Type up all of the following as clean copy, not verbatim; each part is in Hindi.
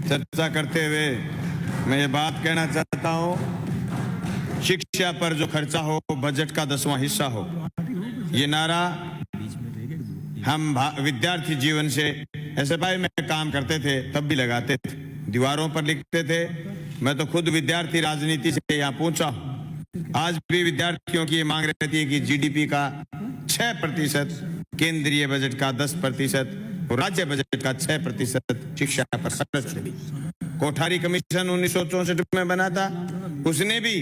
चर्चा करते हुए मैं ये बात कहना चाहता हूं, शिक्षा पर जो खर्चा हो बजट का 10वां हिस्सा हो। ये नारा हम विद्यार्थी जीवन से एसएफआई में काम करते थे तब भी लगाते थे, दीवारों पर लिखते थे। मैं तो खुद विद्यार्थी राजनीति से यहाँ पहुंचा हूं। आज भी विद्यार्थियों की मांग रहती है कि जीडीपी का 6%, केंद्रीय बजट का 10% और राज्य बजट का 6% शिक्षा पर खर्च होगी। कोठारी कमीशन 1964 में बना था, उसने भी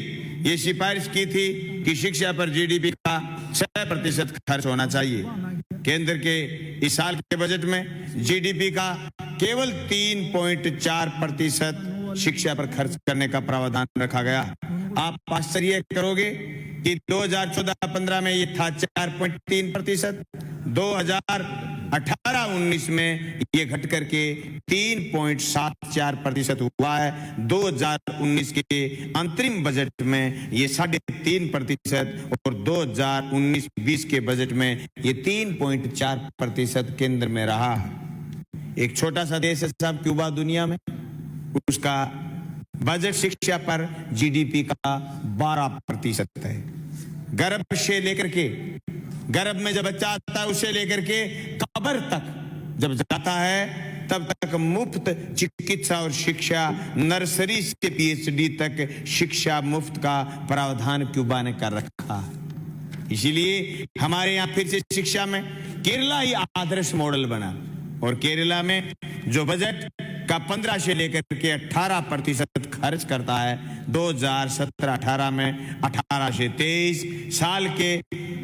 ये सिफारिश की थी कि शिक्षा पर जीडीपी का 6% खर्च होना चाहिए। केंद्र के इस साल के बजट में जीडीपी का केवल 3.4% शिक्षा पर खर्च करने का प्रावधान रखा गया। आप आश्चर्य करोगे कि 2014-15 में ये था 4.3%, 2018-19 में ये घट करके 3.74% हुआ है। 2019 के अंतरिम बजट में ये 3.5% और 2019-20 के बजट में ये 3.4% केंद्र में रहा है। एक छोटा सा देश है साहब क्यूबा दुनिया में, उसका बजट शिक्षा पर जीडीपी का 12% है। गर्भ से लेकर के, गर्भ में जब बच्चा आता है उससे लेकर के कब्र तक जब जाता है तब तक मुफ्त चिकित्सा और शिक्षा, नर्सरी से पीएचडी तक शिक्षा मुफ्त का प्रावधान क्यूबा ने कर रखा। इसीलिए हमारे यहाँ फिर से शिक्षा में केरला ही आदर्श मॉडल बना और केरला में जो बजट का 15 से लेकर के 18% खर्च करता है, 2017-18 में 18 से 23 साल के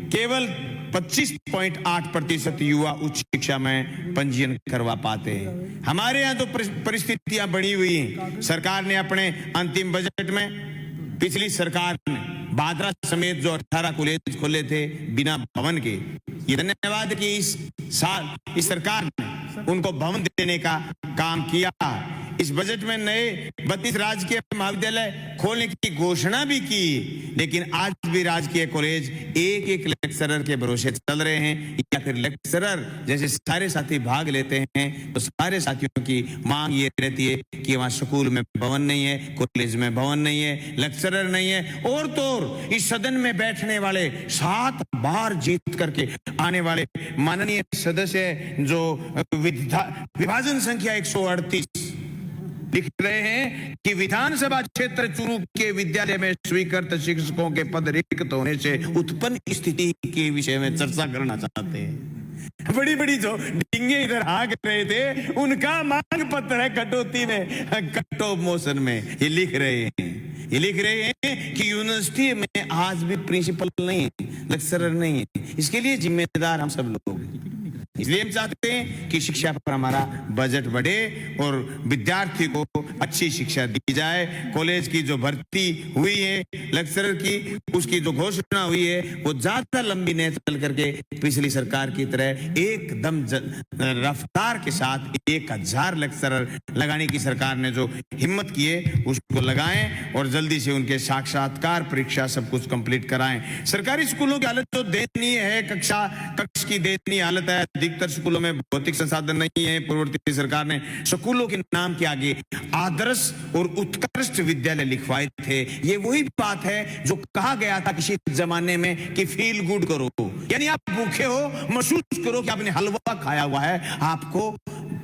केवल 25.8% युवा उच्च शिक्षा में पंजीयन करवा पाते हैं। हमारे यहाँ तो परिस्थितियां बड़ी हुई हैं। सरकार ने अपने अंतिम बजट में, पिछली सरकार ने बादरा समेत जो 18 कॉलेज खोले थे बिना भवन के, ये धन्यवाद कि इस साल इस सरकार ने उनको भवन देने का काम किया। इस बजट में नए 32 राजकीय महाविद्यालय खोलने की घोषणा भी की, लेकिन आज भी राजकीय कॉलेज एक एक लेक्चरर के भरोसे चल रहे हैं, या फिर लेक्चरर जैसे सारे साथी भाग लेते हैं तो सारे साथियों की मांग ये रहती है कि वहां स्कूल में भवन नहीं है, कॉलेज में भवन नहीं है, लेक्चरर नहीं है। और तो और इस सदन में बैठने वाले 7 बार जीत करके आने वाले माननीय सदस्य जो विभाजन संख्या 138 लिख रहे हैं कि विधानसभा क्षेत्र चुरू के विद्यालय में स्वीकृत शिक्षकों के पद रिक्त होने से उत्पन्न स्थिति के विषय में चर्चा करना चाहते हैं। बड़ी बड़ी जो डिंगे इधर हाँक रहे थे उनका मांग पत्र है कटौती में, कट ऑफ मोशन में ये लिख रहे हैं। ये लिख रहे हैं कि यूनिवर्सिटी में आज भी प्रिंसिपल नहीं है, लेक्चरर नहीं है। इसके लिए जिम्मेदार हम सब लोग। इसलिए हम चाहते हैं कि शिक्षा पर हमारा बजट बढ़े और विद्यार्थी को अच्छी शिक्षा दी जाए। कॉलेज की जो भर्ती हुई है लेक्चरर की, उसकी जो घोषणा हुई है वो ज्यादा लंबी नहीं चल करके पिछली सरकार की तरह एकदम रफ्तार के साथ 1000 लेक्चरर लगाने की सरकार ने जो हिम्मत की है उसको लगाएं और जल्दी से उनके साक्षात्कार परीक्षा सब कुछ कंप्लीट कराएं। सरकारी स्कूलों की हालत तो दयनीय है, कक्ष की दयनीय हालत है। अधिकतर स्कूलों में भौतिक संसाधन नहीं है। पूर्ववर्ती सरकार ने स्कूलों के नाम के आगे आदर्श और उत्कृष्ट विद्यालय लिखवाए थे। ये वही बात है जो कहा गया था किसी जमाने में कि फील गुड करो, यानी आप भूखे हो महसूस करो कि आपने हलवा खाया हुआ है, आपको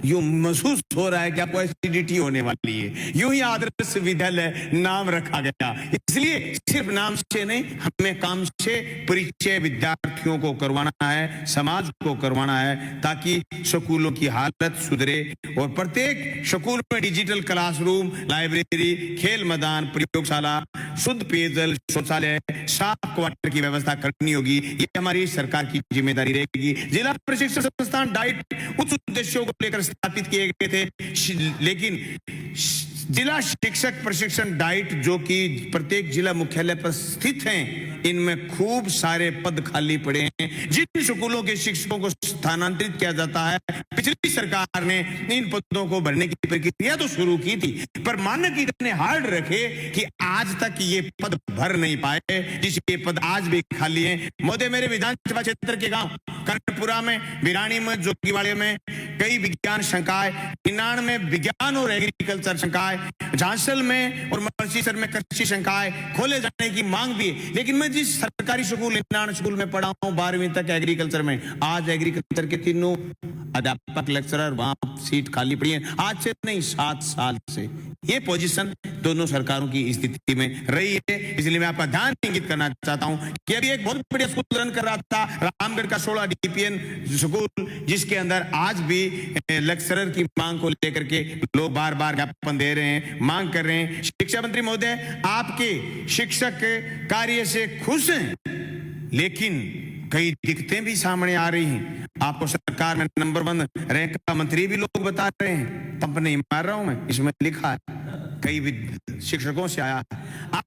यूं महसूस हो रहा है कि आपको एसिडिटी होने वाली है। यूं ही आदर्श विद्यालय नाम रखा गया। इसलिए सिर्फ नाम से नहीं, हमें काम से परिचय विद्यार्थियों को करवाना है, समाज को करवाना है, ताकि स्कूलों की हालत सुधरे और प्रत्येक स्कूल में डिजिटल क्लासरूम, लाइब्रेरी, खेल मैदान, प्रयोगशाला, शुद्ध पेयजल, शौचालय, साफ क्वार्टर की व्यवस्था करनी होगी। ये हमारी सरकार की जिम्मेदारी रहेगी। जिला प्रशिक्षण संस्थान डाइट उच्च उद्देश्यों को लेकर स्थापित किए गए थे, लेकिन जिला शिक्षक प्रशिक्षण डाइट जो कि प्रत्येक जिला मुख्यालय पर स्थित हैं, इनमें खूब सारे पद खाली पड़े हैं। जिन स्कूलों के शिक्षकों को स्थानांतरित किया जाता है, पिछली सरकार ने इन पदों को भरने की प्रक्रिया तो शुरू की थी, पर मानक इतने हार्ड रखे कि आज तक ये पद भर नहीं पाए, जिसके पद आज भी खाली हैं। महोदय, मेरे विधानसभा क्षेत्र के गांव कर्णपुरा में, बिरानी में, जोगीवाड़े में कई विज्ञान संकाय, 99 विज्ञान और एग्रीकल्चर संकाय, झांसल में और मर्सीसर में कृषि संकाय खोले जाने की मांग भी है। लेकिन मैं जिस सरकारी स्कूल 99 स्कूल में पढ़ा हूं 12वीं तक एग्रीकल्चर में, आज एग्रीकल्चर के तीनों अध्यापक लेक्चरर वहां सीट खाली पड़ी है, आज से नहीं 7 साल से। ये पोजीशन दोनों सरकारों की स्थिति में रही है। इसलिए मैं आपका ध्यान इंगित करना चाहता हूं कि अभी एक बहुत बढ़िया स्कूल रन कर रहा था रामगढ़ का 16 DPN स्कूल, जिसके अंदर आज भी लेक्चरर की मांग को लेकर के लोग बार बार ज्ञापन दे रहे हैं, मांग कर रहे हैं। शिक्षा मंत्री महोदय, आपके शिक्षक कार्य से खुश हैं, लेकिन कई दिक्कतें भी सामने आ रही हैं। आपको सरकार में नंबर 1 रैंक का मंत्री भी लोग बता रहे हैं, तब नहीं मार रहा हूं मैं, इसमें लिखा है, कई शिक्षकों से आया।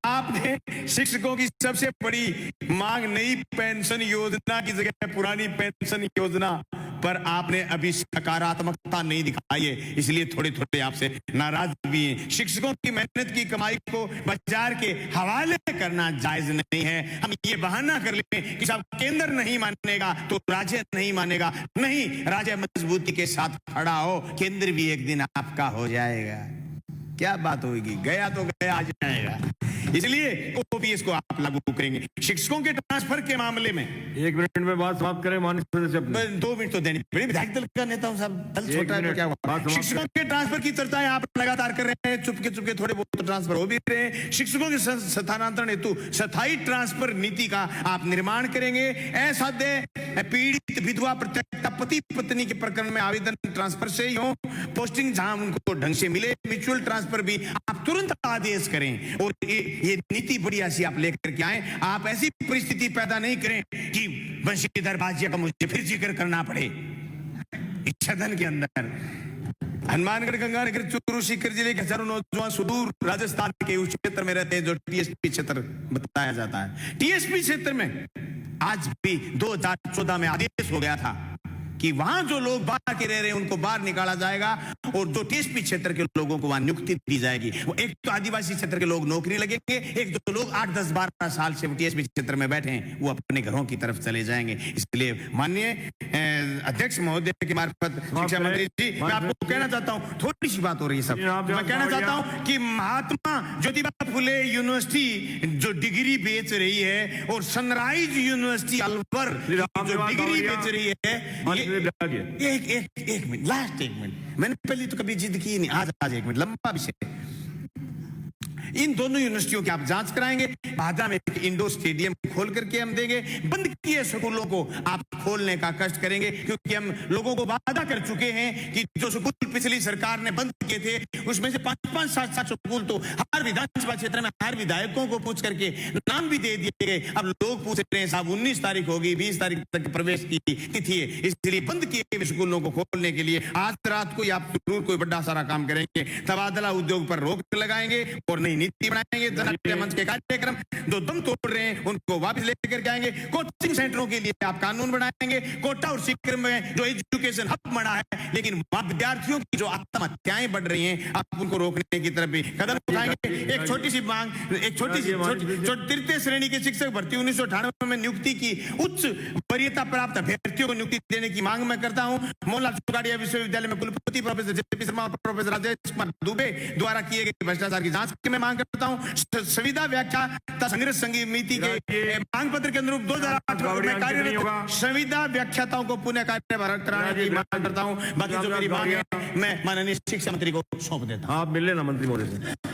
आपने शिक्षकों की सबसे बड़ी मांग नई पेंशन योजना की जगह पुरानी पेंशन योजना पर आपने अभी सकारात्मकता नहीं दिखाई है, इसलिए थोड़े थोड़े आपसे नाराज भी हैं। शिक्षकों की मेहनत की कमाई को बाजार के हवाले करना जायज नहीं है। हम ये बहाना कर लें कि साहब केंद्र नहीं मानेगा तो राज्य नहीं मानेगा, नहीं, राज्य मजबूती के साथ खड़ा हो, केंद्र भी एक दिन आपका हो जाएगा। क्या बात होगी, गया तो गया, आ जाएगा। इसलिए ओपीएस को आप लागू करेंगे। शिक्षकों के ट्रांसफर के मामले में 1 मिनट में बात समाप्त करें माननीय सदस्य अपने। 2 मिनट तो देनी पड़ेगी, विधायक दल का नेता हूं साहब, दल छोटा है तो क्या हुआ। शिक्षकों के ट्रांसफर की चर्चाएं आप लगातार कर रहे हैं, चुपके चुपके थोड़े बहुत ट्रांसफर हो भी रहे हैं। शिक्षकों के स्थानांतरण हेतु स्थायी ट्रांसफर नीति का आप निर्माण करेंगे। असाध्य पीड़ित विधवा प्रत्यक्ष पति पत्नी के प्रकरण में आवेदन ट्रांसफर से ही हो, पोस्टिंग जहां उनको ढंग से मिले, म्यूचुअल ट्रांसफर भी आप तुरंत आदेश करें और ये नीति बढ़िया सी आप लेकर के आए। आप ऐसी परिस्थिति पैदा नहीं करें कि बंशीधर भाजिया का मुझे फिर जिक्र करना पड़े इस सदन के अंदर। हनुमानगढ़, गंगानगर, चूरू, सीकर जिले के हजारों नौजवान सुदूर राजस्थान के उस क्षेत्र में रहते हैं जो टीएसपी क्षेत्र बताया जाता है। टीएसपी क्षेत्र में आज भी 2014 में आदेश हो गया था कि वहां जो लोग बाहर के रह रहे हैं उनको बाहर निकाला जाएगा और जो टीएसपी क्षेत्र के लोगों को वहां नियुक्ति दी जाएगी। वो एक तो आदिवासी क्षेत्र के लोग नौकरी लगेंगे, एक दो लोग 8, 10, 12 साल से टीएसपी क्षेत्र में बैठे हैं वो अपने घरों की तरफ चले जाएंगे। इसलिए माननीय अध्यक्ष महोदय के मार्फत शिक्षा मंत्री जी, मैं आपको कहना चाहता हूँ, थोड़ी सी बात हो रही है सब, मैं कहना चाहता हूँ कि महात्मा ज्योतिबा फुले यूनिवर्सिटी जो डिग्री बेच रही है और सनराइज यूनिवर्सिटी अलवर जो डिग्री बेच रही है, एक मिनट, लास्ट 1 मिनट, मैंने पहले तो कभी जिद की नहीं, आज 1 मिनट, लंबा विषय। इन दोनों यूनिवर्सिटियों की आप जांच कराएंगे, बाधा में एक इंडोर स्टेडियम खोल करके हम देंगे, बंद किए स्कूलों को आप खोलने का कष्ट करेंगे, क्योंकि हम लोगों को वादा कर चुके हैं कि जो स्कूल पिछली सरकार ने बंद किए थे उसमें से 5-5, 7-7 स्कूल तो हर विधानसभा क्षेत्र में हर विधायकों को पूछ करके नाम भी दे दिए गए। अब लोग पूछ रहे हैं साहब 19 तारीख होगी, 20 तारीख तक प्रवेश की तिथि है, इसलिए बंद किए स्कूलों को खोलने के लिए आज रात को आप जरूर कोई बड़ा सारा काम करेंगे। तबादला उद्योग पर रोक लगाएंगे और नई नीति बनाएंगे। जनजातीय मंच के कार्यक्रम जो दम तोड़ रहे हैं उनको वापस लेकर के आएंगे। कोचिंग सेंटरों के लिए आप कानून बनाएंगे। कोटा और सीकर में जो एजुकेशन हब बना है, लेकिन विद्यार्थियों की जो आत्महत्याएं बढ़ रही हैं, आप उनको रोकने की तरफ भी कदम उठाएंगे। एक छोटी सी मांग, एक छोटी सी तृतीय श्रेणी के शिक्षक भर्ती 1998 में नियुक्ति की उच्च वरीयता प्राप्त अभ्यर्थियों को नियुक्ति देने की मांग मैं करता हूं। मोहनलाल सुखाड़िया विश्वविद्यालय में कुलपति प्रोफेसर जेपी शर्मा और प्रोफेसर राजेश कुमार दुबे द्वारा किए गए भ्रष्टाचार की जांच की मैं मांग करता हूं। संविदा व्याख्याता संघर्ष समिति के मांग पत्र के अनुरूप 2008 में कार्यरत संविदा व्याख्याताओं को पुनः कार्यभार कराने की मांग करता हूं। बाकी जो मेरी मांग है मैं माननीय शिक्षा मंत्री को सौंप देता हूं। आप मिल लेना मंत्री महोदय से।